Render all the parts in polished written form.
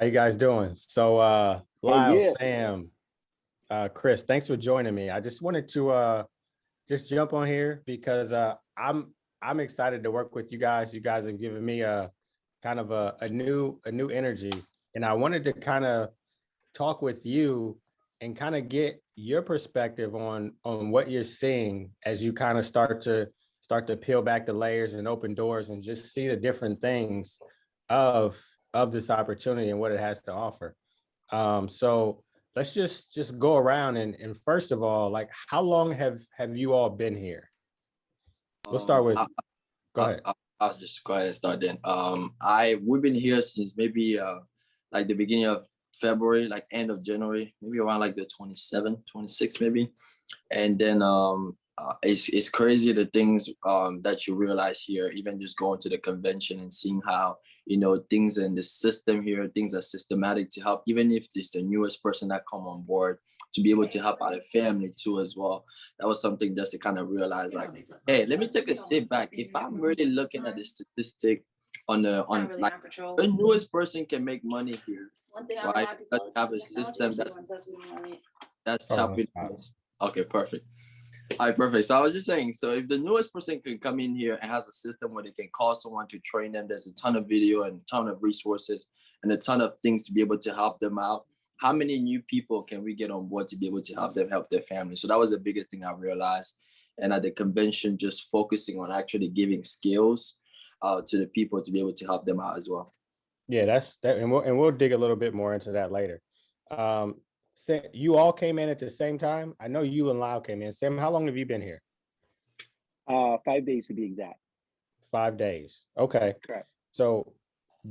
How you guys doing? So Hey, Lyle, yeah, Sam, Chris, thanks for joining me. I just wanted to just jump on here because I'm excited to work with you guys. You guys have given me a kind of a new energy, and I wanted to kind of talk with you and kind of get your perspective on what you're seeing as you kind of start to peel back the layers and open doors and just see the different things of of this opportunity and what it has to offer. So let's just go around and first of all, like how long have you all been here? We'll start Um, with I, go I, ahead. I, I'll just go ahead and start then. We've been here since maybe like the beginning of February, like end of January, maybe around like the 27, 26 maybe. And then it's crazy the things that you realize here, even just going to the convention and seeing how things in the system here, things are systematic to help, even if it's the newest person that come on board, to be able to help out a family too as well. That was something just to kind of realize, like, hey, let me take a step back. If I'm really looking at the statistic on like the newest person can make money here, right? Because you have a system that's Hold on, helping stop. us. Okay, perfect. All right, perfect. So I was just saying, so if the newest person can come in here and has a system where they can call someone to train them, there's a ton of video and a ton of resources and a ton of things to be able to help them out. How many new people can we get on board to be able to help them help their family? So that was the biggest thing I realized. And at the convention, just focusing on actually giving skills to the people to be able to help them out as well. Yeah, that's that, and we'll dig a little bit more into that later. Um, you all came in at the same time. I know you and Lyle came in. Sam, how long have you been here? 5 days to be exact. 5 days. Okay. Correct. So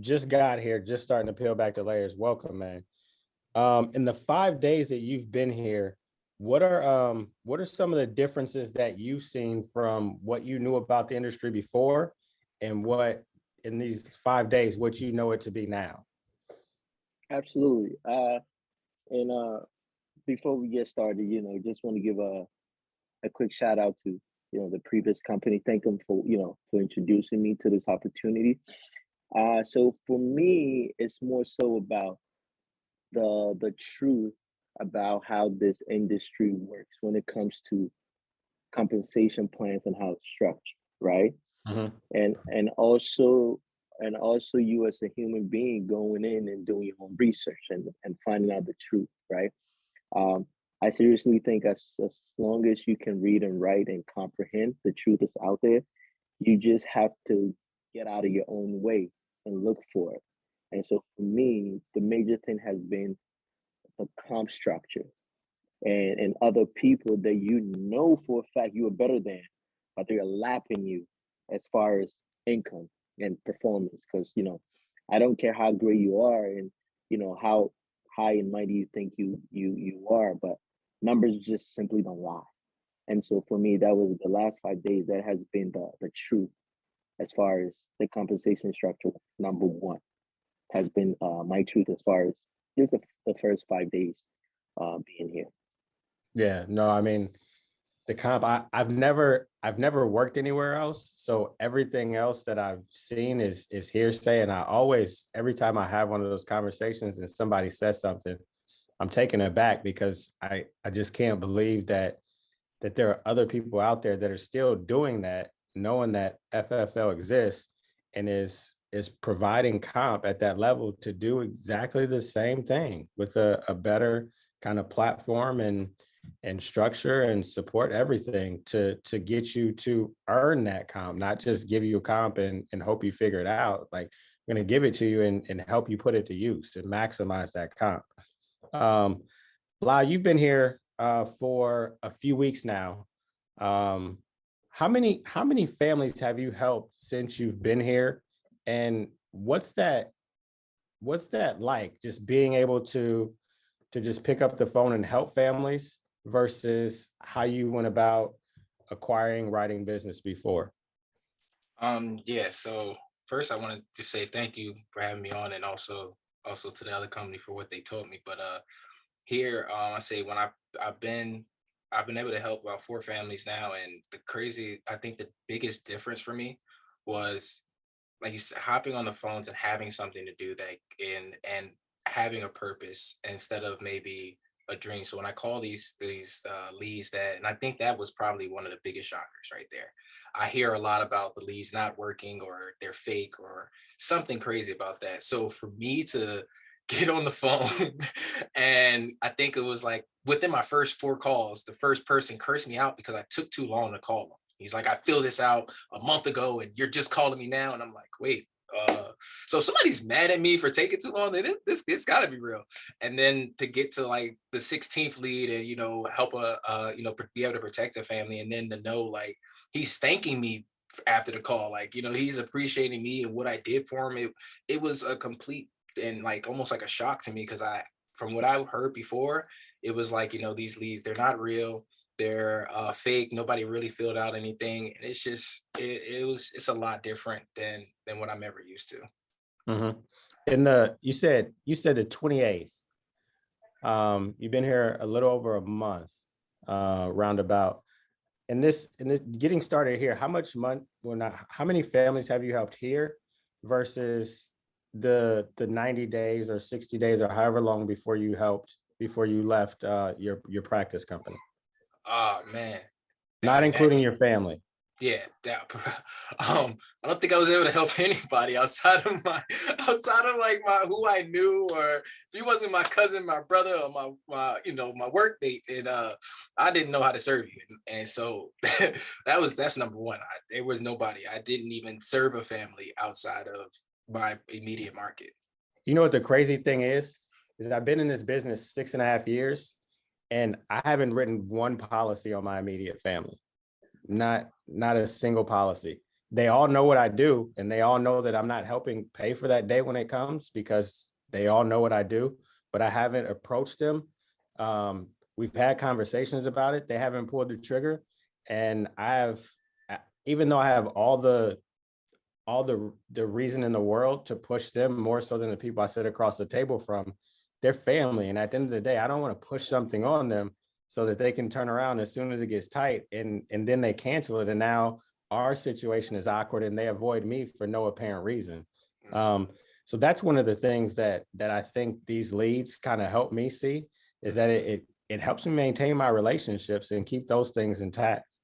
just got here, just starting to peel back the layers. Welcome, man. In the 5 days that you've been here, what are some of the differences that you've seen from what you knew about the industry before and what in these 5 days, what you know it to be now? Absolutely. And before we get started, just want to give a quick shout out to, the previous company. Thank them for introducing me to this opportunity. So for me, it's more so about the truth about how this industry works when it comes to compensation plans and how it's structured, right? Mhm. And also you as a human being going in and doing your own research and finding out the truth, right? um, I seriously think as long as you can read and write and comprehend the truth is out there, you just have to get out of your own way and look for it. And so for me, the major thing has been the comp structure and other people that for a fact you are better than, but they're lapping you as far as income and performance. Because I don't care how great you are and how high and mighty you think you are, but numbers just simply don't lie. And so for me, that was the last 5 days. That has been the truth as far as the compensation structure. Number one has been my truth as far as just the first 5 days being here. Yeah, no, I mean the comp, I've never worked anywhere else. So everything else that I've seen is hearsay. And I always, every time I have one of those conversations and somebody says something, I'm taken aback because I just can't believe that there are other people out there that are still doing that, knowing that FFL exists and is providing comp at that level to do exactly the same thing with a better kind of platform and structure and support everything to get you to earn that comp, not just give you a comp and hope you figure it out. Like I'm going to give it to you and help you put it to use to maximize that comp. Um, Lyle, you've been here for a few weeks now. Um, how many families have you helped since you've been here? And what's that like? Just being able to just pick up the phone and help families versus how you went about acquiring writing business before? Yeah, so first I want to just say thank you for having me on and also to the other company for what they taught me. But here I say when I've been able to help about four families now, and I think the biggest difference for me was like you said, hopping on the phones and having something to do that and having a purpose instead of maybe a dream. So when I call these leads that, and I think that was probably one of the biggest shockers right there. I hear a lot about the leads not working or they're fake or something crazy about that. So for me to get on the phone and I think it was like within my first 4 calls, the first person cursed me out because I took too long to call him. He's like, I filled this out a month ago and you're just calling me now. And I'm like, wait, so somebody's mad at me for taking too long. Then this gotta be real. And then to get to like the 16th lead and help be able to protect the family, and then to know like he's thanking me after the call, like he's appreciating me and what I did for him. It was a complete and like almost like a shock to me because from what I heard before, it was like these leads, they're not real. They're fake. Nobody really filled out anything. And it's just it's a lot different than what I'm ever used to. Mm-hmm. And you said the 28th. You've been here a little over a month, roundabout. And this getting started here, how many families have you helped here versus the 90 days or 60 days or however long before you left your practice company? Oh man. Not including your family. Yeah, I don't think I was able to help anybody outside of like who I knew, or if he wasn't my cousin, my brother, or my my workmate, and I didn't know how to serve you, and so that's number one. There was nobody. I didn't even serve a family outside of my immediate market. You know what the crazy thing is I've been in this business 6.5 years, and I haven't written one policy on my immediate family. Not a single policy. They all know what I do, and they all know that I'm not helping pay for that day when it comes because they all know what I do, but I haven't approached them. We've had conversations about it. They haven't pulled the trigger. And even though I have all the reason in the world to push them more so than the people I sit across the table from, they're family. And at the end of the day, I don't want to push something on them so that they can turn around as soon as it gets tight and then they cancel it. And now our situation is awkward and they avoid me for no apparent reason. So that's one of the things that I think these leads kind of help me see, is that it helps me maintain my relationships and keep those things intact.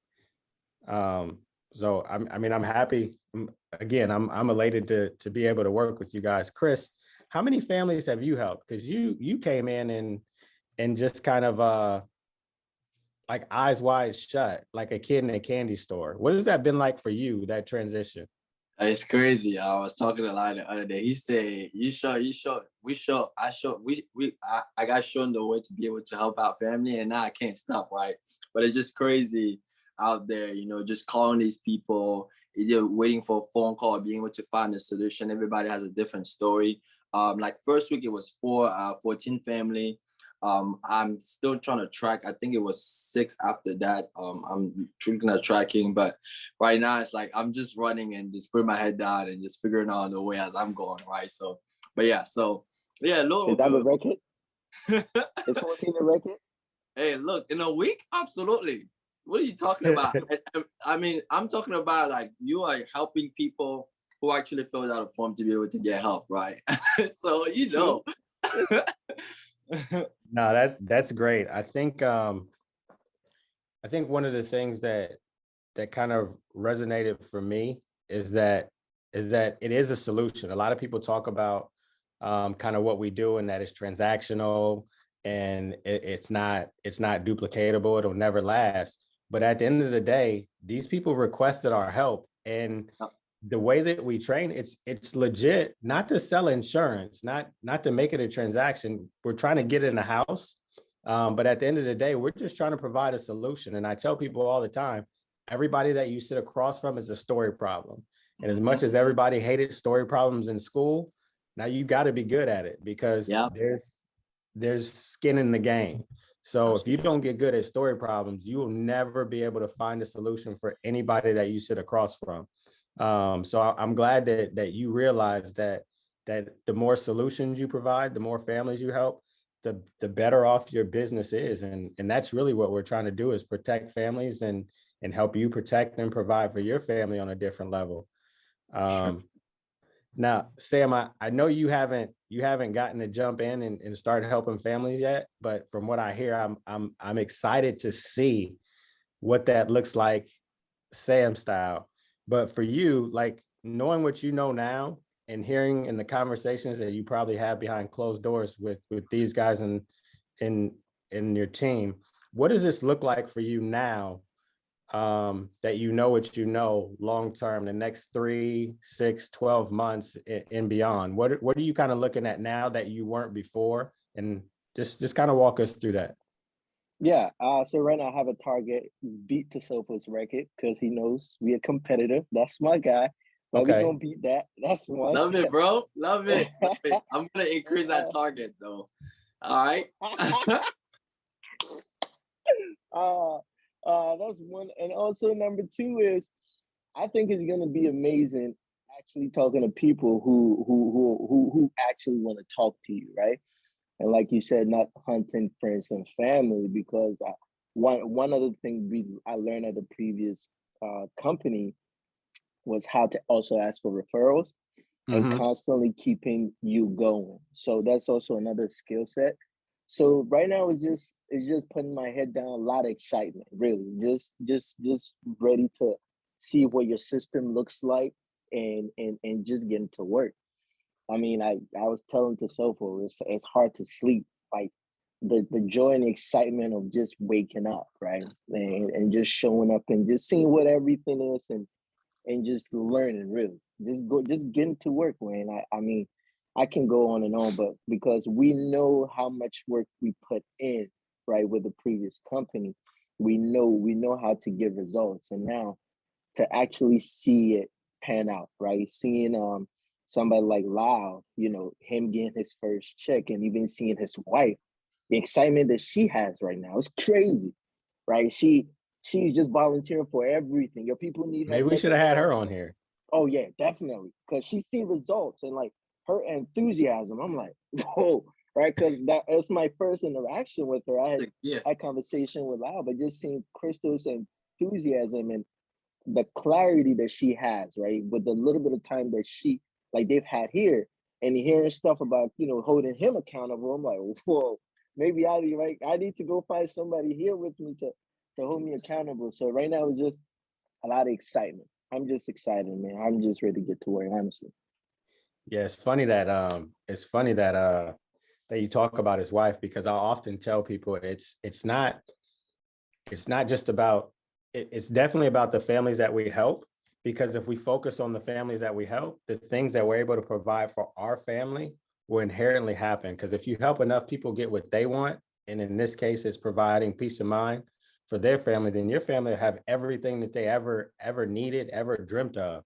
So I'm happy. Again, I'm elated to be able to work with you guys. Chris, how many families have you helped? Because you came in and just kind of like eyes wide shut, like a kid in a candy store. What has that been like for you, that transition? It's crazy. I was talking to Lyle the other day. He said, I got shown the way to be able to help out family, and now I can't stop, right? But it's just crazy out there, just calling these people, either waiting for a phone call or being able to find a solution. Everybody has a different story. Like first week, it was 14 family. I'm still trying to track. I think it was 6 after that. I'm looking at tracking, but right now it's like I'm just running and just putting my head down and just figuring out the way as I'm going, right? So, but yeah, Is that a record? Is 14 a record? Hey, look, in a week, absolutely. What are you talking about? I mean, I'm talking about like you are helping people who actually filled out a form to be able to get help, right? So No, that's great. I think one of the things that kind of resonated for me is that it is a solution. A lot of people talk about kind of what we do, and that it's transactional and it's not duplicatable. It'll never last. But at the end of the day, these people requested our help, and the way that we train, it's legit, not to sell insurance, not to make it a transaction. We're trying to get in the house. But at the end of the day, we're just trying to provide a solution. And I tell people all the time, everybody that you sit across from is a story problem. And as much as everybody hated story problems in school, now you got to be good at it, because there's skin in the game. So if you don't get good at story problems, you will never be able to find a solution for anybody that you sit across from. So I'm glad that you realize that the more solutions you provide, the more families you help, the better off your business is. And that's really what we're trying to do, is protect families and help you protect and provide for your family on a different level. Now, Sam, I know you haven't gotten to jump in and start helping families yet, but from what I hear, I'm excited to see what that looks like, Sam style. But for you, like knowing what you know now and hearing in the conversations that you probably have behind closed doors with these guys in in your team, what does this look like for you now, that you know what you know long term, the next 3, 6, 12 months and beyond? What are you kind of looking at now that you weren't before? And just kind of walk us through that. Yeah. So right now I have a target beat to Sofo's record because he knows we are competitive. That's my guy. But we're Okay. gonna beat that. That's one. Love it, bro. Love it. Love it. I'm gonna increase that target though. All right. That's one. And also number two is I think it's gonna be amazing actually talking to people who actually want to talk to you, right? And like you said, not hunting friends and family, because one other thing I learned at the previous company was how to also ask for referrals and Mm-hmm. constantly keeping you going. So that's also another skill set. So right now it's just putting my head down, a lot of excitement, really. Just ready to see what your system looks like and just getting to work. I mean, I was telling to Sofo, it's hard to sleep. Like the joy and excitement of just waking up, right? And just showing up and just seeing what everything is and just learning, really. Just getting to work, man. I mean, I can go on and on, but because we know how much work we put in, right, with the previous company, we know how to get results. And now to actually see it pan out, right? Seeing somebody like Lyle, him getting his first check and even seeing his wife, the excitement that she has right now is crazy, right? She's just volunteering for everything. Your people need Maybe help, we let should have them had know. her on here. Oh yeah, definitely. Cause she's seen results and like her enthusiasm. I'm like, whoa, right? Cause that's my first interaction with her. I had a conversation with Lyle, but just seeing Crystal's enthusiasm and the clarity that she has, right? With the little bit of time that they've had here, and hearing stuff about, holding him accountable. I'm like, whoa, maybe I need to go find somebody here with me to hold me accountable. So right now it's just a lot of excitement. I'm just excited, man. I'm just ready to get to work, honestly. Yeah, it's funny that you talk about his wife, because I often tell people it's not just about it's definitely about the families that we help, because if we focus on the families that we help, the things that we're able to provide for our family will inherently happen. Because if you help enough people get what they want, and in this case it's providing peace of mind for their family, then your family will have everything that they ever needed, ever dreamt of.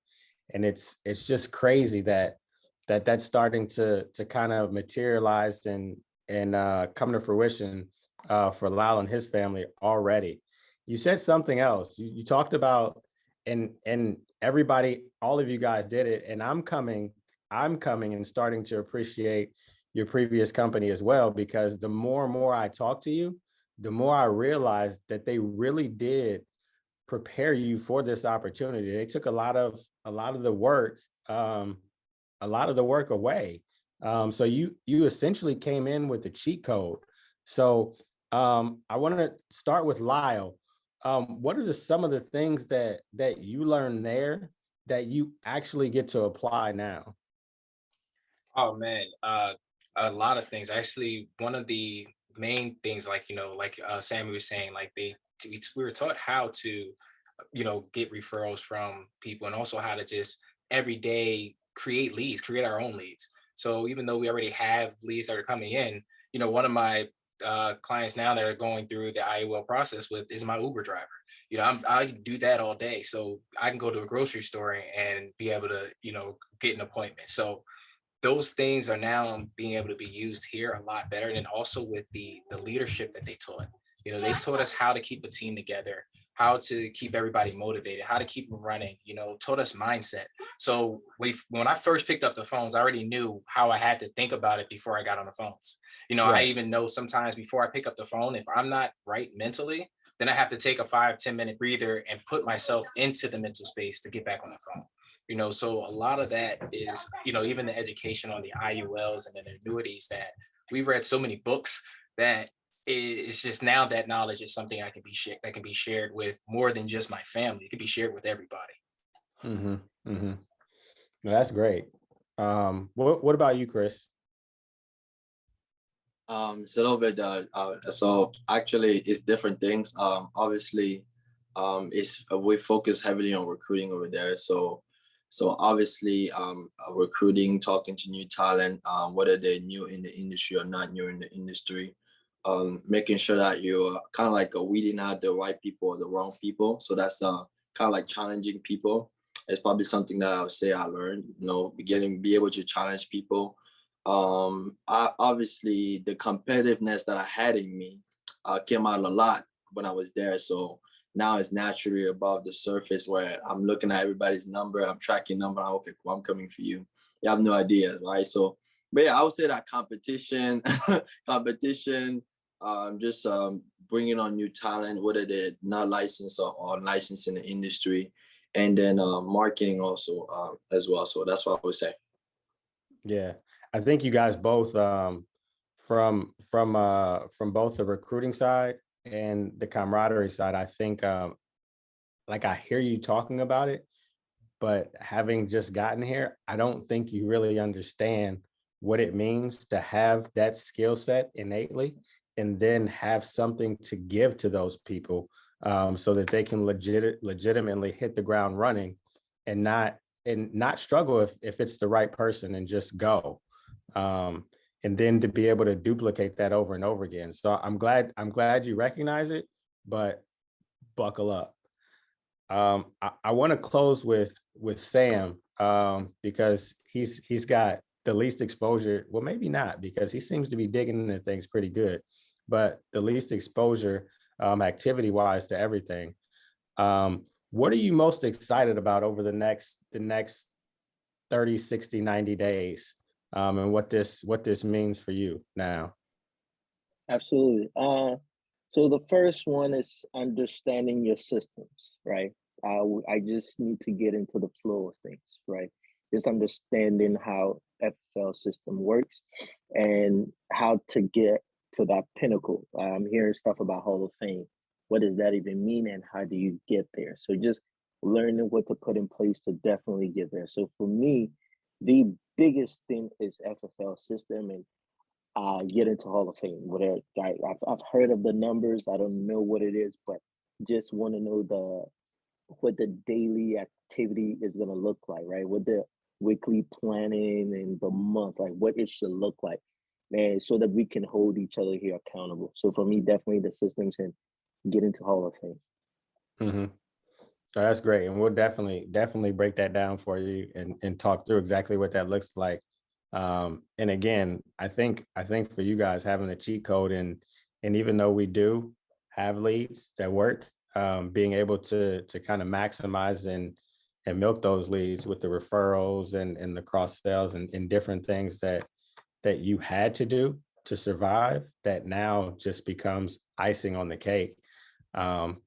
And it's just crazy that's starting to kind of materialize and come to fruition for Lyle and his family already. You said something else. You talked about, and everybody, all of you guys did it, and I'm coming and starting to appreciate your previous company as well, because the more and more I talk to you, the more I realized that they really did prepare you for this opportunity. They took a lot of the work, a lot of the work away. So you essentially came in with the cheat code. So I want to start with Lyle. What are some of the things that you learned there that you actually get to apply now? Oh man, a lot of things. Actually, one of the main things, like Sammy was saying, like we were taught how to, get referrals from people, and also how to just every day create leads, create our own leads. So even though we already have leads that are coming in, one of my clients now that are going through the IOL process with is my Uber driver. I do that all day, so I can go to a grocery store and be able to, get an appointment. So those things are now being able to be used here a lot better. And also with the leadership that they taught, they taught us how to keep a team together, how to keep everybody motivated, how to keep them running, taught us mindset. So when I first picked up the phones, I already knew how I had to think about it before I got on the phones. I Right. even know sometimes before I pick up the phone, if I'm not right mentally, then I have to take a 5-10 minute breather and put myself into the mental space to get back on the phone. So a lot of that is, even the education on the IULs and the annuities, that we've read so many books that it's just now that knowledge is something that can be shared with more than just my family. It can be shared with everybody. Mm-hmm. Mm-hmm. No, that's great. What about you, Chris? It's a little bit so actually it's different things. Obviously, it's we focus heavily on recruiting over there. So obviously, recruiting, talking to new talent, whether they're new in the industry or not new in the industry, making sure that you're kind of like weeding out the right people or the wrong people. So that's kind of like challenging people. It's probably something that I would say I learned. Be able to challenge people. Obviously the competitiveness that I had in me came out a lot when I was there. So now it's naturally above the surface where I'm looking at everybody's number, I'm tracking number. Okay, cool, I'm coming for you. You have no idea, right? So, but yeah, I would say that competition, competition, just bringing on new talent, whether they're not licensed or licensed in the industry, and then marketing also as well. So that's what I would say. Yeah, I think you guys both from both the recruiting side and the camaraderie side. I think like I hear you talking about it, but having just gotten here, I don't think you really understand what it means to have that skill set innately and then have something to give to those people, so that they can legitimately hit the ground running and not struggle if it's the right person and just go. Um, and then to be able to duplicate that over and over again. So I'm glad you recognize it, but buckle up. I want to close with Sam, because he's got the least exposure. Well, maybe not, because he seems to be digging into things pretty good, but the least exposure, activity wise, to everything. What are you most excited about over the next 30, 60, 90 days, and what this means for you now? Absolutely. So the first one is understanding your systems, right? I just need to get into the flow of things, right? Just understanding how FFL system works and how to get to that pinnacle. I'm hearing stuff about Hall of Fame. What does that even mean, and how do you get there? So just learning what to put in place to definitely get there. So for me, the biggest thing is FFL system and get into Hall of Fame. Whatever, I've heard of the numbers. I don't know what it is, but just want to know what the daily activity is going to look like, right? What the weekly planning and the month, like what it should look like, man, so that we can hold each other here accountable. So for me, definitely the systems and get into Hall of Fame. Mm-hmm. That's great, and we'll definitely break that down for you and talk through exactly what that looks like. And again, I think for you guys, having the cheat code, and even though we do have leads that work, being able to kind of maximize and milk those leads with the referrals and the cross sales and different things that you had to do to survive, that now just becomes icing on the cake. Um,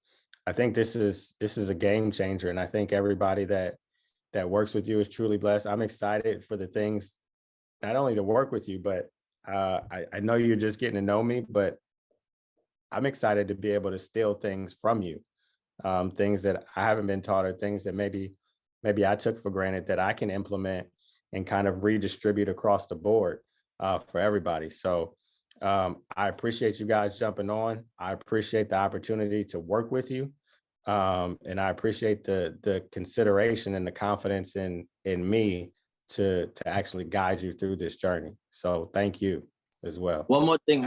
I think this is a game changer, and I think everybody that works with you is truly blessed. I'm excited for the things, not only to work with you, but I know you're just getting to know me, but I'm excited to be able to steal things from you, things that I haven't been taught, or things that maybe I took for granted, that I can implement and kind of redistribute across the board, for everybody. So I appreciate you guys jumping on. I appreciate the opportunity to work with you. And I appreciate the consideration and the confidence in me to actually guide you through this journey. So thank you as well. One more thing.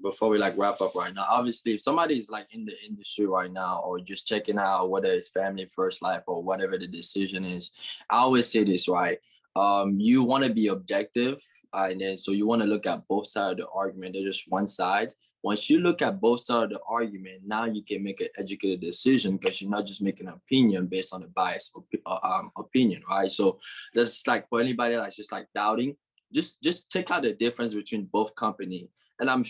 Before we like wrap up right now, obviously, if somebody's like in the industry right now, or just checking out whether it's family first life or whatever the decision is, I always say this, right? You want to be objective, and then so you want to look at both sides of the argument. There's just one side. Once you look at both sides of the argument, now you can make an educated decision, because you're not just making an opinion based on a biased opinion, right? So that's like for anybody that's just like doubting, just check out the difference between both company And I'm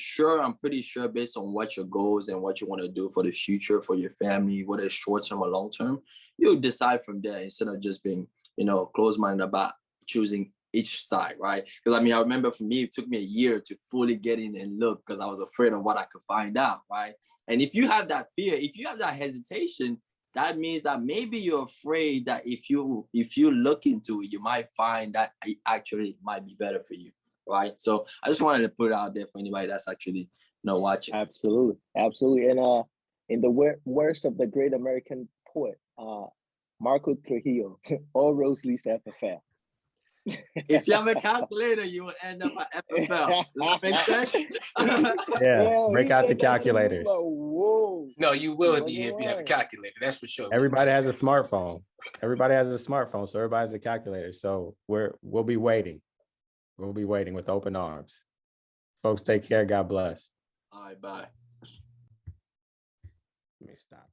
pretty sure based on what your goals and what you want to do for the future, for your family, whether it's short-term or long-term, you'll decide from there instead of just being, closed-minded about choosing each side, right? Because I mean, I remember for me, it took me a year to fully get in and look because I was afraid of what I could find out, right? And if you have that fear, if you have that hesitation, that means that maybe you're afraid that if you look into it, you might find that it actually might be better for you, right? So I just wanted to put it out there for anybody that's actually watching. Absolutely. And in the words of the great American poet, Marco Trujillo, all roads lead to FFL. If you have a calculator, you will end up at FFL. Does that make sense? Yeah, break out the calculators. Like, whoa. No, you will be if you have a calculator. That's for sure. Everybody has a smartphone. Everybody has a smartphone, so everybody has a calculator. So we'll be waiting. We'll be waiting with open arms. Folks, take care. God bless. All right, bye. Let me stop.